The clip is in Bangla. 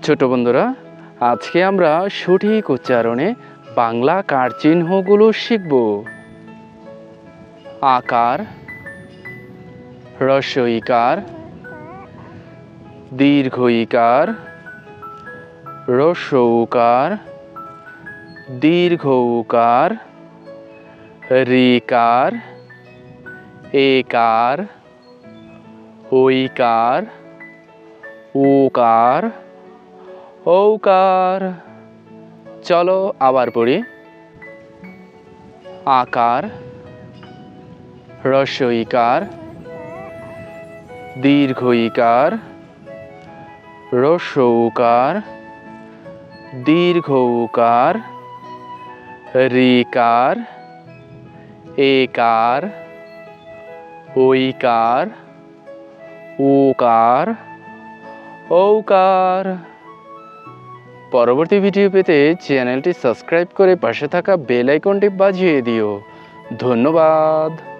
ছোট বন্ধুরা, আজকে আমরা সঠিক উচ্চারণে বাংলা কার চিহ্নগুলো শিখব। আকার, হ্রস্ব ইকার, দীর্ঘ ইকার, হ্রস্ব উকার, দীর্ঘ উকার, ঋকার, একার, ঐকার, ওকার, ঔকার। চলো আবার পড়ি। আকার, হ্রস্ব ইকার, দীর্ঘ ইকার, হ্রস্ব উকার, দীর্ঘ উকার, ঋকার, একার, ঐকার, ওকার, ঔকার। পরবর্তী ভিডিও পেতে চ্যানেলটি সাবস্ক্রাইব করে পাশে থাকা বেল আইকনটি বাজিয়ে দিও। ধন্যবাদ।